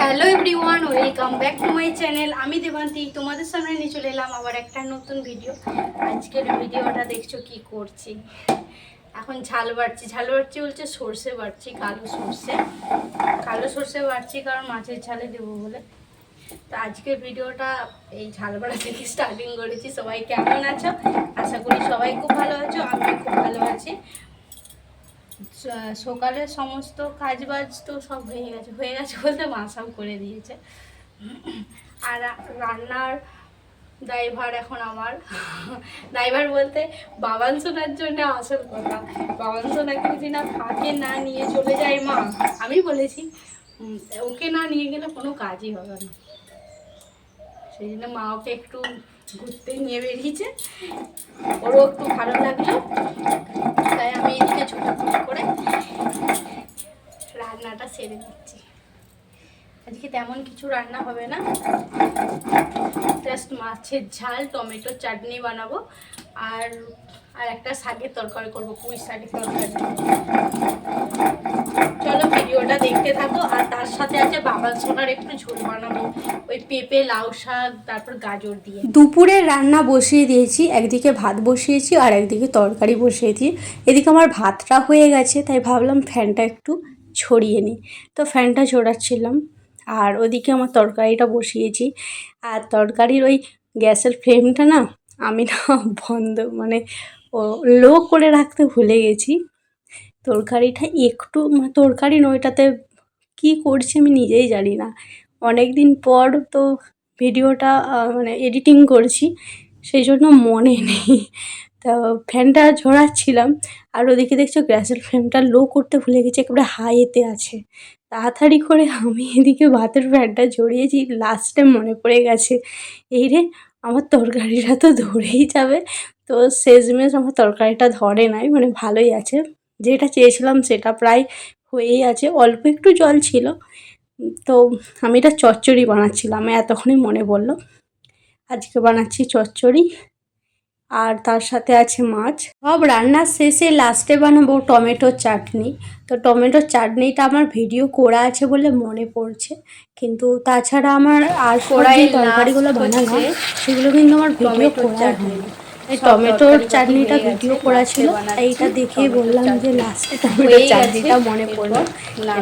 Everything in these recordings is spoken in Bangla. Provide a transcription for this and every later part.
Hello everyone, welcome back to my channel. আমি দেবান্তি তোমাদের সামনে নিয়ে চলে এলাম আবার একটা নতুন ভিডিও। আজকের ভিডিওটা দেখছো কি করছি, এখন ঝাল বাড়ছি বলছে সর্ষে বাড়ছি, কালো সর্ষে বাড়ছি কারণ মাছের ঝালে দেবো বলে। তো আজকের ভিডিওটা এই ঝাল বাড়া থেকে স্টার্টিং করেছি। সবাই কেমন আছো? আশা করি সবাই খুব ভালো আছো, আমি খুব ভালো আছি। সকালের সমস্ত কাজবাজ তো সব হয়ে গেছে বলতে মা সব করে দিয়েছে। আর রান্নার দায়ভার এখন আমার। দায়ভার বলতে বাবান সোনার জন্য আসল কথা। বাবান সোনাকে যদি না ফাঁকে না নিয়ে চলে যায় মা, আমি বলেছি ওকে না নিয়ে গেলে কোনো কাজই হবে না। সেই জন্য মা ওকে একটু ঘুরতে নিয়ে বেরিয়েছে, ওরও একটু ভালো লাগলো। তাই আমি এদিকে ছোটাছুটি করে রান্নাটা সেরে দিচ্ছি। আজকে তেমন কিছু রান্না হবে না, জাস্ট মাছের ঝাল, টমেটোর চাটনি বানাবো আর একটা শাকের তরকারি করবো, পুঁই শাকের তরকারি। চলো ভিডিওটা দেখতে থাকো। আর তার সাথে আছে বাবাল সোনার একটু ঝোল বানাবো, ওই পেঁপে লাউ শাক তারপর গাজর দিয়ে। দুপুরের রান্না বসিয়ে দিয়েছি, একদিকে ভাত বসিয়েছি আর একদিকে তরকারি বসিয়েছি। এদিকে আমার ভাতটা হয়ে গেছে, তাই ভাবলাম ফ্যানটা একটু ছড়িয়ে নিই, তো ফ্যানটা ছড়াচ্ছিলাম। আর ওদিকে আমার তরকারিটা বসিয়েছি। আর তরকারির ওই গ্যাসের ফ্লেমটা না আমি না বন্ধ লো করে রাখতে ভুলে গেছি। তরকারিটা একটু তরকারি নয়টাতে কি করছি আমি নিজেই জানি না। অনেক দিন পর তো ভিডিওটা এডিটিং করছি, সেই জন্য মনে নেই। তো ফ্যানটা ঝরাচ্ছিলাম আর ওদিকে দেখছো গ্যাসের ফ্লেমটা লো করতে ভুলে গেছি, একেবারে হাইতে আছে। তাড়াতাড়ি করে আমি এদিকে ভাতের ফ্যানটা ঝরিয়েছি, লাস্টে মনে পড়ে গেছে এই রে আমার তরকারিটা তো ধরেই যাবে। তো শেষমেশ আমার তরকারিটা ধরে নাই, ভালোই আছে। যেটা চেয়েছিলাম সেটা প্রায় হয়েই আছে, অল্প একটু জল ছিল। তো আমি এটা চচ্চড়ি বানাচ্ছিলাম, এতক্ষণই মনে পড়লো। আজকে বানাচ্ছি চচ্চড়ি আর তার সাথে আছে মাছ। সব রান্নার শেষে লাস্টে বানাবো টমেটোর চাটনি। তো টমেটোর চাটনিটা আমার ভিডিও করা আছে বলে মনে পড়ছে, কিন্তু তাছাড়া আমার আর যে তরকারিগুলো বানানো সেগুলো কিন্তু আমার ভিডিও করা হয়নি। এই টমেটোর চাটনিটা ভিডিও করা ছিল, এইটা দেখেই বললাম যে লাস্টে টমেটোর চাটনিটা মনে পড়লো,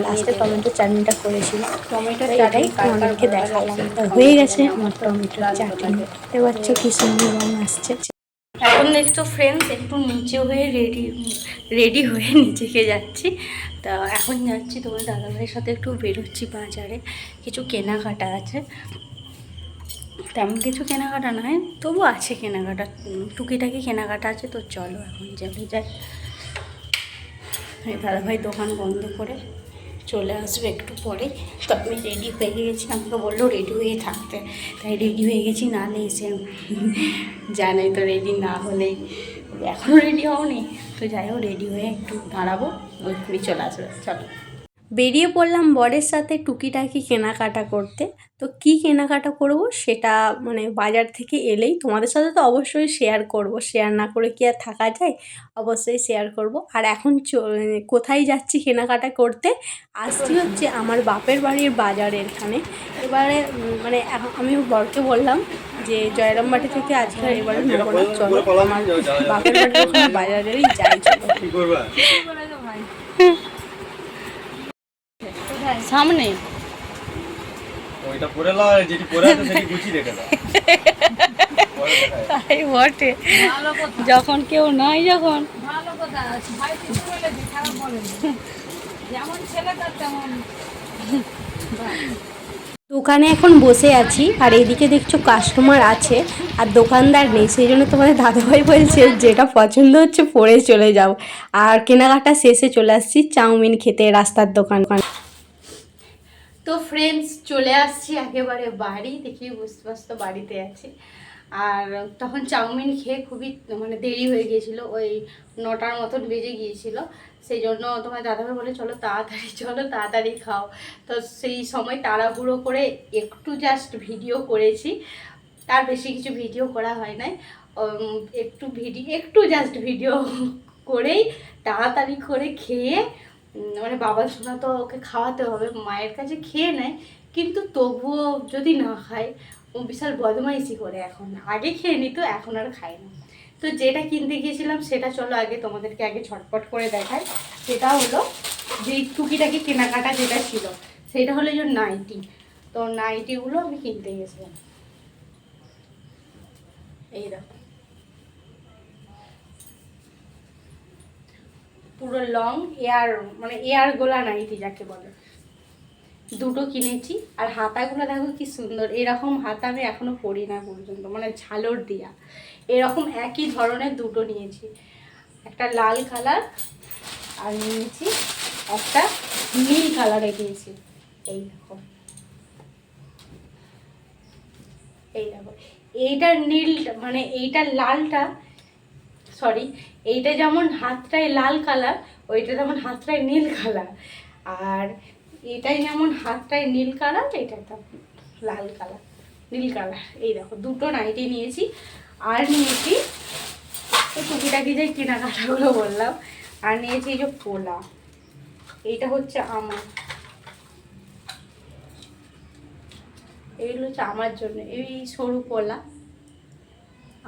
লাস্টে টমেটোর চাটনিটা করেছিল। টমেটোর চাটনি আমাদেরকে দেখালাম, হয়ে গেছে আমার টমেটোর চাটনি। দেখতে পাচ্ছ কি সুন্দর রঙ আসছে। এখন দেখছো ফ্রেন্ডস একটু নিচে হয়ে রেডি হয়ে নিচেকে যাচ্ছি। তা এখন যাচ্ছি তোমার দাদাভাইয়ের সাথে একটু বেরোচ্ছি বাজারে, কিছু কেনাকাটা আছে। তেমন কিছু কেনাকাটা নয়, তবু আছে কেনাকাটা, টুকিটাকি কেনাকাটা আছে। তো চলো এখন চলে যাই। দাদাভাই দোকান বন্ধ করে চলে আসবে একটু পরে। তো আমি রেডি হয়ে গেছি, আমাকে বললো রেডি হয়ে থাকতে, তাই রেডি হয়ে গেছি। নাহলে এসে জানাই তো রেডি না হলেই, এখনও রেডি হওনি। তো যাই হোক রেডি হয়ে একটু দাঁড়াবো, ওই চলে আসবে। চলো বেরিয়ে পড়লাম বরের সাথে টুকিটাকি কেনাকাটা করতে। তো কি কেনাকাটা করব সেটা বাজার থেকে এলেই তোমাদের সাথে তো অবশ্যই শেয়ার করব, শেয়ার না করে কি আর থাকা যায়, অবশ্যই শেয়ার করব। আর এখন কোথায় যাচ্ছি কেনাকাটা করতে, আসছি হচ্ছে আমার বাপের বাড়ির বাজারে এখানে। এবারে আমি বরকে বললাম যে জয়রামবাটি থেকে আজকে এবারে নেবো না, চলো আমার বাপের বাড়ির ওখানে বাজারেই যাই, চলো। সামনে ওইটা পরে লাও, যেটি পরে আছে সেটি গুছিয়ে রেখে দাও। তাই বটে, যখন কেউ নাই, যখন ভালো কথা আছে ভাই, কিছু বলেছি খারাপ বলেনি, যেমন ছেলেটা তেমন। দোকানে এখন বসে আছি আর এইদিকে দেখছো কাস্টমার আছে আর দোকানদার নেই, সেই জন্য তোমাদের দাদাভাই বলছে যেটা পছন্দ হচ্ছে পরে চলে যাও। আর কেনাকাটা শেষে চলে আসছি চাউমিন খেতে রাস্তার দোকান। তো ফ্রেন্ডস চলে আসছি একেবারে বাড়ি, দেখি বুঝতে পারছো বাড়িতে আছি। আর তখন চাউমিন খেয়ে খুবই দেরি হয়ে গিয়েছিলো, ওই 9টার মতন বেজে গিয়েছিল। সেই জন্য তোমার দাদাভাই বলে চলো তাড়াতাড়ি খাও। তো সেই সময় তাড়াহুড়ো করে একটু জাস্ট ভিডিও করেছি, তার বেশি কিছু ভিডিও করা হয় নাই। একটু জাস্ট ভিডিও করেই তাড়াতাড়ি করে খেয়ে মানে বাবা সোনা তো ওকে খাওয়াতে হবে, মায়ের কাছে খেয়ে নেয়, কিন্তু তবুও যদি না খায় ও বিশাল বদমাইশি করে এখন। আগে খেয়ে নিত, এখন আর খায় না। তো যেটা কিনতে গিয়েছিলাম সেটা চলো আগে তোমাদেরকে আগে ঝটপট করে দেখাই। সেটা হলো যে টুকিটাকি কেনাকাটা যেটা ছিল সেটা হলো যে নাইটি। তো নাইটিগুলো আমি কিনতে গেছিলাম। এই দেখো পুরো লং এয়ার, মানে এয়ার গোলা নাইটি যাকে বলে, দুটো কিনেছি। আর হাতাগুলো দেখো কি সুন্দর, এরকম হাতা আমি এখনো পরি না পর্যন্ত, মানে ঝালর দিয়া। এরকম একই ধরনের দুটো নিয়েছি, একটা লাল কালার আর নিয়েছি একটা নীল কালারে নিয়েছি। এই দেখো, এই দেখো এইটার নীল, মানে এইটার লালটা, সরি, এইটা যেমন হাতটায় লাল কালার, ওইটা যেমন হাতটায় নীল কালার। আর এটাই যেমন হাতটায় নীল কালার, এটা লাল কালার, নীল কালার। এই দেখো দুটো নাইটি নিয়েছি। আর নিয়েছি তো টুকিটাকি যে কেনাকাটাগুলো বললাম। আর নিয়েছি এই যে পোলা, এইটা হচ্ছে আমার, এইগুলো হচ্ছে আমার জন্য, এই সরু পোলা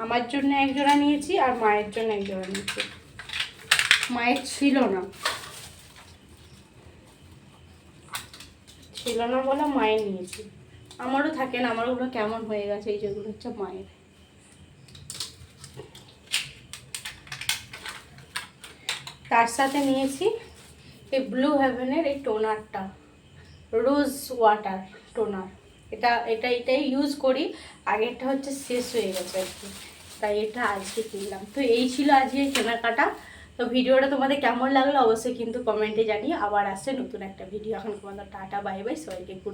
আমার জন্য একজোড়া নিয়েছি, আর মায়ের জন্য একজোড়া নিয়েছি। মায়ের ছিল না, ছিল না বলে মায়ের নিয়েছি। আমারও থাকে না, আমার ওগুলো কেমন হয়ে গেছে, এই যেগুলো হচ্ছে মায়ের। তার সাথে নিয়েছি এই ব্লু হেভেনের এই টোনারটা, রোজ ওয়াটার টোনার। এটাই ইউজ করি, আগেরটা হচ্ছে শেষ হয়ে গেছে আর কি, তাই এটা আজকে কিনলাম। তো এই ছিল আজকে কেনাকাটা। তো ভিডিওটা তোমাদের কেমন লাগলো অবশ্যই কিন্তু কমেন্টে জানিয়ে। আবার আসছে নতুন একটা ভিডিও। এখন তোমাদের টাটা বাই বাই, সবাইকে গুড।